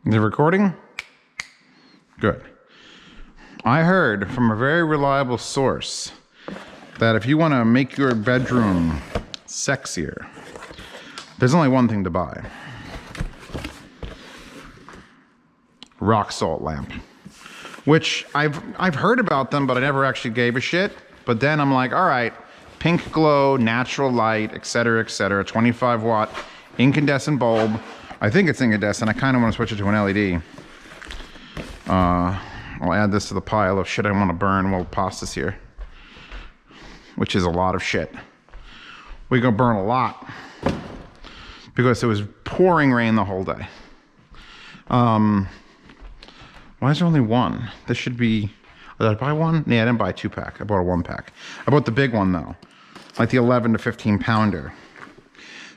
Is it recording? Good. I heard from a very reliable source that if you want to make your bedroom sexier, there's only one thing to buy. Rock salt lamp. Which I've heard about them, but I never actually gave a shit. But then I'm like, all right, pink glow, natural light, etc., 25 watt incandescent bulb. I think it's incandescent. I kind of want to switch it to an LED. I'll add this to the pile of shit I want to burn while pasta's here, which is a lot of shit. We're gonna burn a lot because it was pouring rain the whole day. Why is there only one? This should be. Did I buy one? Yeah, I didn't buy a 2-pack. I bought a 1-pack. I bought the big one though, like the 11 to 15 pounder.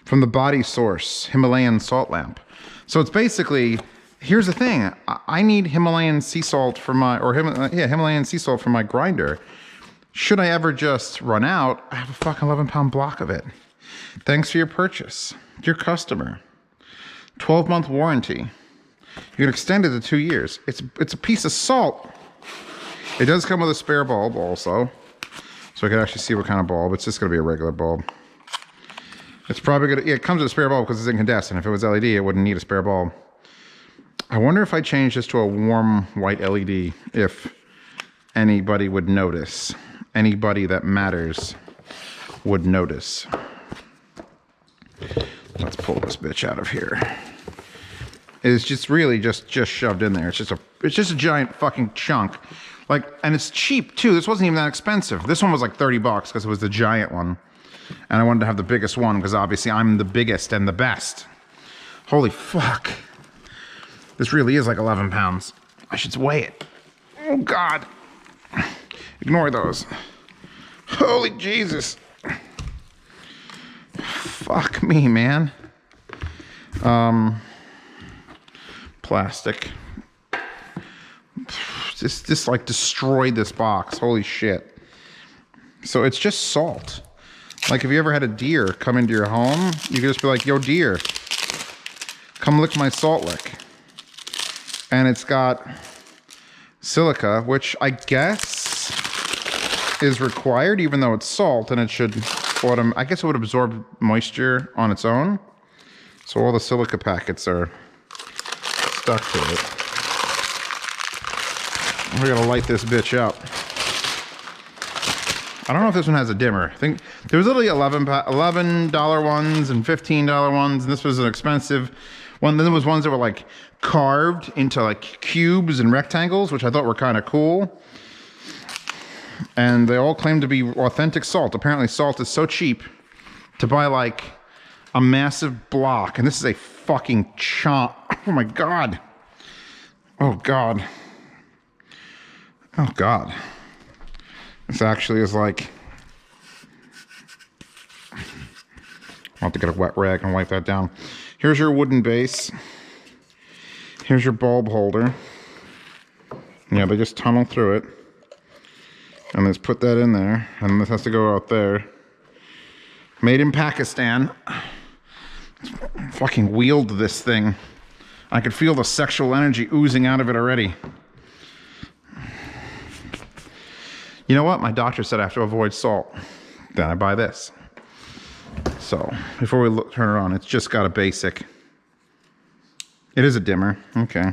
From the Body Source Himalayan salt lamp. So it's basically, here's the thing. I need Himalayan sea salt for my, Himalayan sea salt for my grinder. Should I ever just run out, I have a fucking 11-pound block of it. Thanks for your purchase. Dear customer, 12-month warranty. You can extend it to 2 years. It's a piece of salt. It does come with a spare bulb also. So I can actually see what kind of bulb. It's just gonna be a regular bulb. It's probably gonna, yeah, it comes with a spare bulb because it's incandescent. If it was LED, it wouldn't need a spare bulb. I wonder if I change this to a warm white LED, if anybody would notice. Anybody that matters would notice. Let's pull this bitch out of here. It's just really just shoved in there. It's just a giant fucking chunk. Like, and it's cheap too. This wasn't even that expensive. This one was like 30 bucks because it was the giant one. And I wanted to have the biggest one because obviously I'm the biggest and the best. Holy fuck. This really is like 11 pounds. I should weigh it. Oh God. Ignore those. Holy Jesus. Fuck me, man. Plastic. Just like destroyed this box. Holy shit. So it's just salt. Like if you ever had a deer come into your home, you could just be like, yo deer, come lick my salt lick. And it's got silica, which I guess is required even though it's salt, and it should, I guess it would absorb moisture on its own. So all the silica packets are stuck to it. We're gonna light this bitch up. I don't know if this one has a dimmer. I think there was literally $11 ones and $15 ones, and this was an expensive one. Then there was ones that were like carved into like cubes and rectangles, which I thought were kind of cool. And they all claim to be authentic salt. Apparently salt is so cheap to buy like a massive block. And this is a fucking chomp. Oh my God. Oh God. Oh God. This actually is like, I'll have to get a wet rag and wipe that down. Here's your wooden base. Here's your bulb holder. Yeah, they just tunnel through it. And let's put that in there. And this has to go out there. Made in Pakistan. Fucking wield this thing. I could feel the sexual energy oozing out of it already. You know what? My doctor said I have to avoid salt. Then I buy this. So, before we turn it on, it's just got a basic. It is a dimmer. Okay.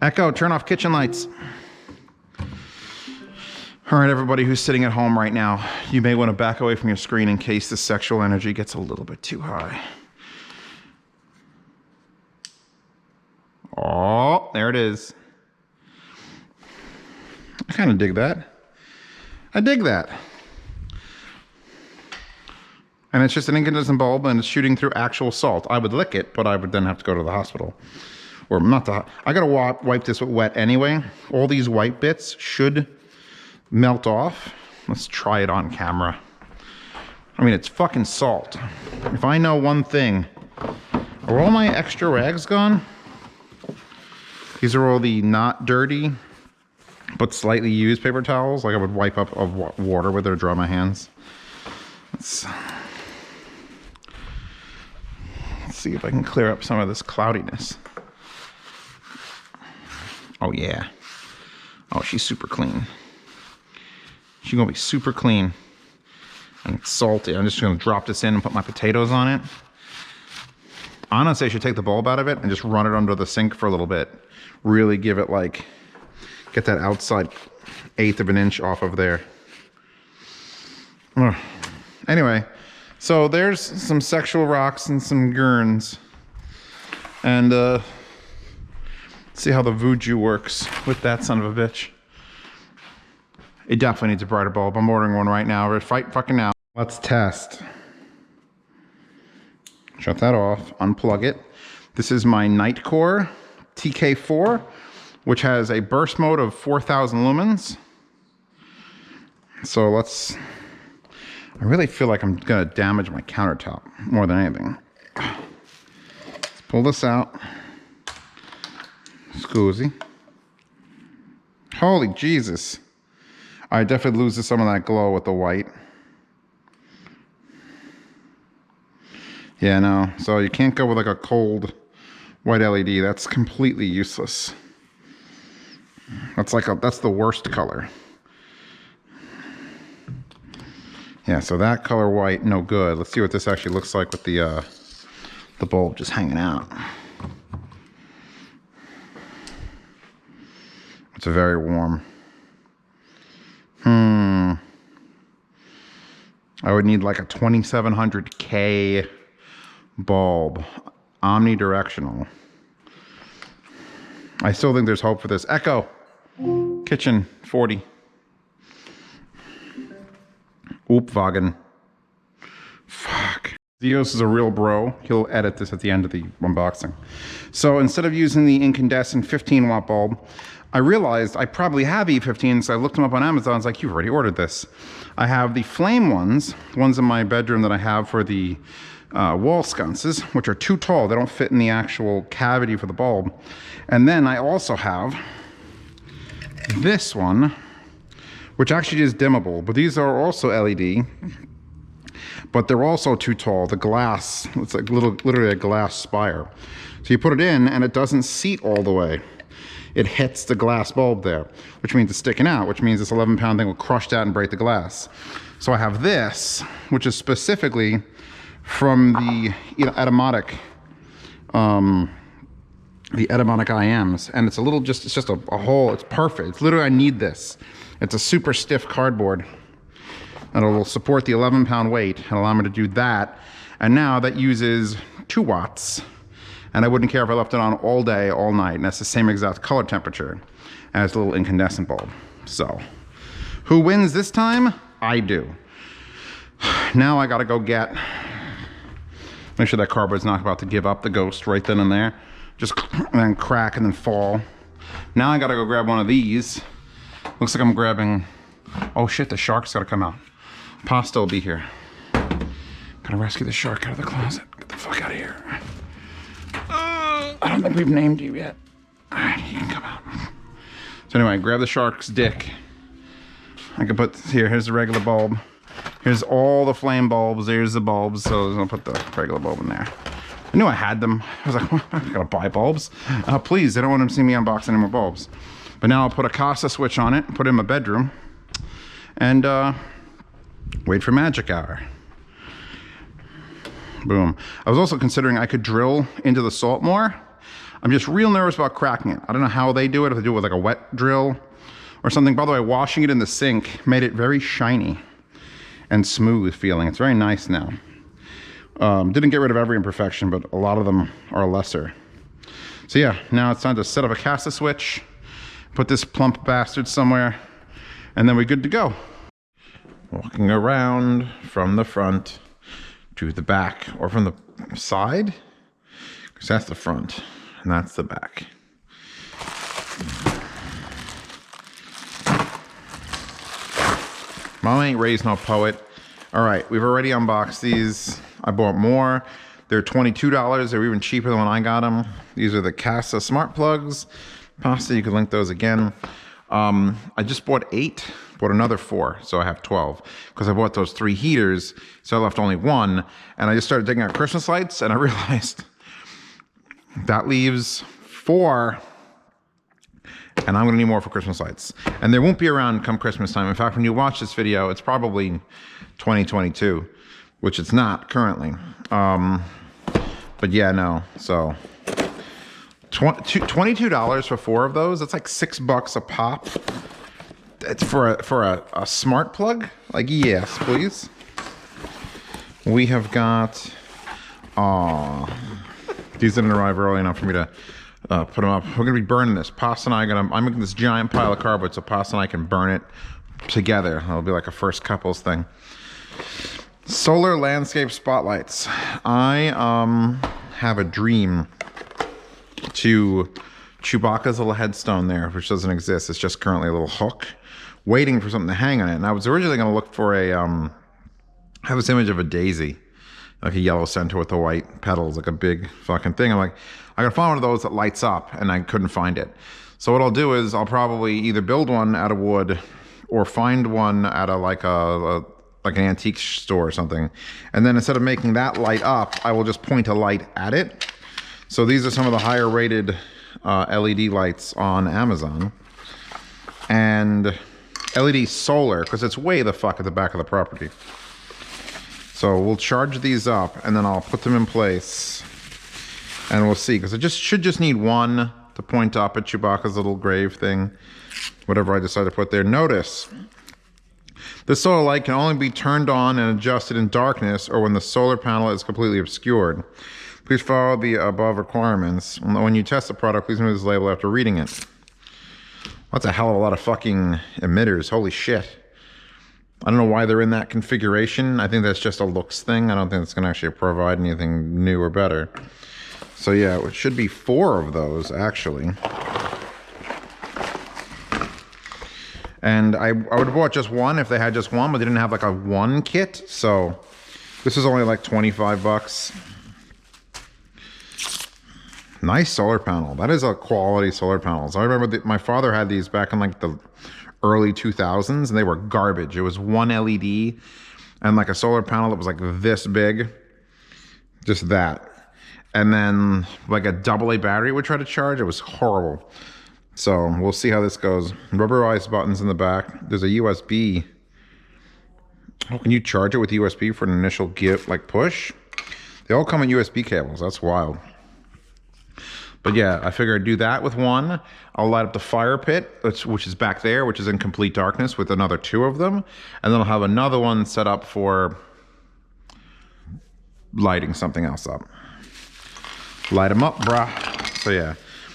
Echo, turn off kitchen lights. All right, everybody who's sitting at home right now, you may want to back away from your screen in case the sexual energy gets a little bit too high. Oh, there it is. I kind of dig that. I dig that. And it's just an incandescent bulb and it's shooting through actual salt. I would lick it, but I would then have to go to the hospital. Or not the, I gotta wipe this with wet anyway. All these white bits should melt off. Let's try it on camera. I mean, it's fucking salt. If I know one thing, are all my extra rags gone? These are all the not dirty, but slightly used paper towels. Like I would wipe up of water with it or dry my hands. Let's see if I can clear up some of this cloudiness. Oh yeah. Oh, she's super clean. She's gonna be super clean. And it's salty. I'm just gonna drop this in and put my potatoes on it. Honestly, I should take the bulb out of it and just run it under the sink for a little bit. Really give it like, get that outside 1/8 of an inch off of there. Anyway, so there's some sexual rocks and some gurns. And see how the Vuju works with that son of a bitch. It definitely needs a brighter bulb. I'm ordering one right now. We're fucking now. Let's test. Shut that off, unplug it. This is my Nightcore TK4, which has a burst mode of 4,000 lumens. So let's, I really feel like I'm gonna damage my countertop more than anything. Let's pull this out. Scoozy. Holy Jesus. I definitely lose some of that glow with the white. Yeah, no. So you can't go with like a cold white LED. That's completely useless. That's like that's the worst color. Yeah, so that color white, no good. Let's see what this actually looks like with the bulb just hanging out. It's very warm. I would need like a 2700K bulb, omnidirectional. I still think there's hope for this. Echo, kitchen 40. Oopvagen. Fuck. Zeos is a real bro. He'll edit this at the end of the unboxing. So instead of using the incandescent 15 watt bulb, I realized I probably have E15s. So I looked them up on Amazon. I was like, you've already ordered this. I have the flame ones, the ones in my bedroom that I have for the wall sconces, which are too tall. They don't fit in the actual cavity for the bulb. And then I also have this one, which actually is dimmable, but these are also LED, but they're also too tall. The glass, it's like literally a glass spire. So you put it in and it doesn't seat all the way. It hits the glass bulb there, which means it's sticking out, which means this 11-pound thing will crush that and break the glass. So I have this, which is specifically from the Atomatic, IMs, and it's a little it's just a hole. It's perfect. It's literally, I need this. It's a super stiff cardboard, and it will support the 11-pound weight and allow me to do that. And now that uses 2 watts, and I wouldn't care if I left it on all day, all night, and that's the same exact color temperature as the little incandescent bulb. So, who wins this time? I do. Now I gotta go make sure that cardboard's not about to give up the ghost right then and there. Just and then crack and then fall. Now I gotta go grab one of these. Looks like I'm grabbing, oh shit, the shark's gotta come out. Pasta will be here. Gotta rescue the shark out of the closet. Get the fuck out of here. I don't think we've named you yet. All right, you can come out. So anyway, grab the shark's dick. I can put, here's the regular bulb. Here's all the flame bulbs. There's the bulbs. So I'm gonna put the regular bulb in there. I knew I had them. I was like, well, I gotta buy bulbs. Please, they don't want to see me unbox any more bulbs. But now I'll put a Casa switch on it, put it in my bedroom, and wait for magic hour. Boom. I was also considering I could drill into the salt more. I'm just real nervous about cracking it. I don't know how they do it, if they do it with like a wet drill or something. By the way, washing it in the sink made it very shiny and smooth feeling. It's very nice now. Didn't get rid of every imperfection, but a lot of them are lesser. So yeah, now it's time to set up a Casa switch, put this plump bastard somewhere, and then we're good to go. Walking around from the front to the back, or from the side, because that's the front and that's the back. Mama ain't raised no poet. All right, we've already unboxed these. I bought more. They're $22. They're even cheaper than when I got them. These are the Casa smart plugs. Pasta, you can link those again. I just bought 8, bought another 4, so I have 12. Because I bought those 3 heaters, so I left only 1. And I just started digging out Christmas lights, and I realized That leaves 4. And I'm gonna need more for Christmas lights. And they won't be around come Christmas time. In fact, when you watch this video, it's probably 2022, which it's not currently. But yeah, no, so $22 for 4 of those. That's like $6 a pop. It's for a smart plug? Like, yes, please. We have got, these didn't arrive early enough for me to put them up. We're gonna be burning this. Pasta and I'm making this giant pile of cardboard so Pasta and I can burn it together. It'll be like a first couples thing. Solar landscape spotlights. I have a dream to Chewbacca's little headstone there, which doesn't exist. It's just currently a little hook waiting for something to hang on it. And I was originally gonna look for a, I have this image of a daisy, like a yellow center with the white petals, like a big fucking thing. I'm like, I gotta find one of those that lights up, and I couldn't find it. So what I'll do is I'll probably either build one out of wood or find one at like an antique store or something. And then instead of making that light up, I will just point a light at it. So these are some of the higher rated LED lights on Amazon. And LED solar, because it's way the fuck at the back of the property. So we'll charge these up, and then I'll put them in place, and we'll see, because it should just need one to point up at Chewbacca's little grave thing, whatever I decide to put there. Notice, the solar light can only be turned on and adjusted in darkness or when the solar panel is completely obscured. Please follow the above requirements. When you test the product, please remove this label after reading it. That's a hell of a lot of fucking emitters. Holy shit. I don't know why they're in that configuration. I think that's just a looks thing. I don't think it's going to actually provide anything new or better. So yeah, it should be 4 of those, actually. And I would have bought just one if they had just one, but they didn't have like a 1 kit. So this is only like 25 bucks. Nice solar panel. That is a quality solar panel. So I remember my father had these back in like the early 2000s, and they were garbage. It was 1 LED and like a solar panel that was like this big, just that. And then like a AA battery would try to charge. It was horrible. So we'll see how this goes. Rubberized buttons in the back. There's a USB. Oh, can you charge it with USB for an initial like push? They all come in USB cables. That's wild. But yeah, I figure I'd do that with one. I'll light up the fire pit, which is back there, which is in complete darkness, with another 2 of them. And then I'll have another one set up for lighting something else up. Light them up, brah. So yeah,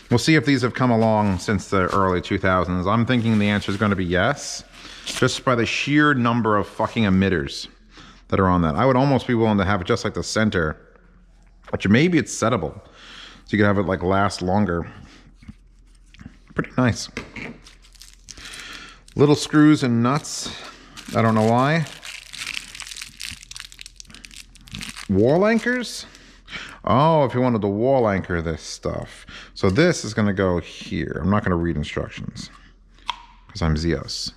we'll see if these have come along since the early 2000s. I'm thinking the answer is going to be yes, just by the sheer number of fucking emitters that are on that. I would almost be willing to have it just like the center, which maybe it's settable. So you can have it like last longer. Pretty nice. Little screws and nuts. I don't know why. Wall anchors? Oh, if you wanted to wall anchor this stuff. So this is gonna go here. I'm not gonna read instructions because I'm Zeos.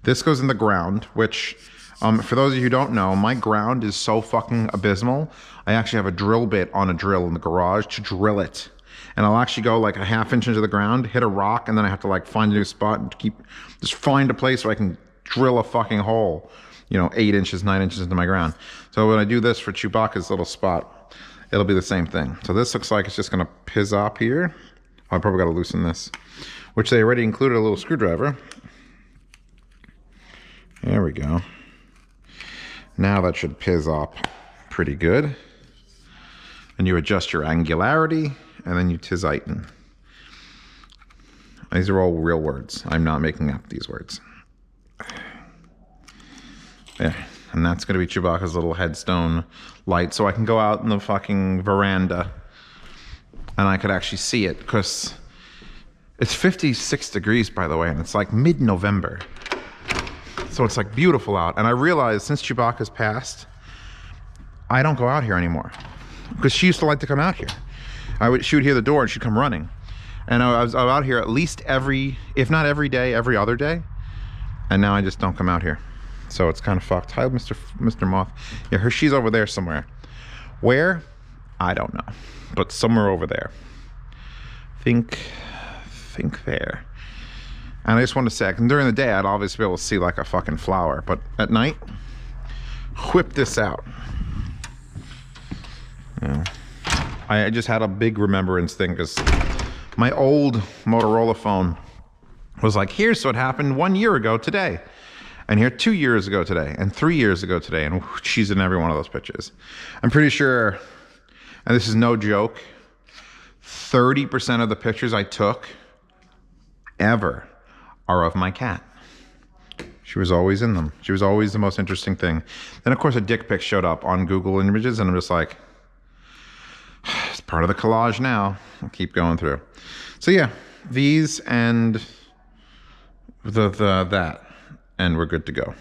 This goes in the ground, which for those of you who don't know, my ground is so fucking abysmal. I actually have a drill bit on a drill in the garage to drill it. And I'll actually go like a ½ inch into the ground, hit a rock, and then I have to like find a new spot and just find a place where I can drill a fucking hole, 8 inches, 9 inches into my ground. So when I do this for Chewbacca's little spot, it'll be the same thing. So this looks like it's just gonna piz up here. I probably gotta loosen this, which they already included a little screwdriver. There we go. Now that should piz up pretty good. And you adjust your angularity, and then you tighten. These are all real words. I'm not making up these words. Yeah, and that's gonna be Chewbacca's little headstone light, so I can go out in the fucking veranda and I could actually see it, because it's 56 degrees, by the way, and it's like mid-November. So it's like beautiful out. And I realized since Chewbacca's passed, I don't go out here anymore, because she used to like to come out here. She would hear the door and she'd come running. And I was out here at least if not every day, every other day. And now I just don't come out here. So it's kind of fucked. Hi, Mr. Moth. Yeah, she's over there somewhere. Where? I don't know. But somewhere over there. think there. And I just want to say, and during the day, I'd obviously be able to see like a fucking flower, but at night, whip this out. Yeah. I just had a big remembrance thing because my old Motorola phone was like, here's what happened 1 year ago today. And here 2 years ago today, and 3 years ago today, and she's in every one of those pictures. I'm pretty sure, and this is no joke, 30% of the pictures I took ever are of my cat. She was always in them. She was always the most interesting thing. Then of course a dick pic showed up on Google Images, and I'm just like, it's part of the collage now. I'll keep going through. So yeah, these and that, and we're good to go.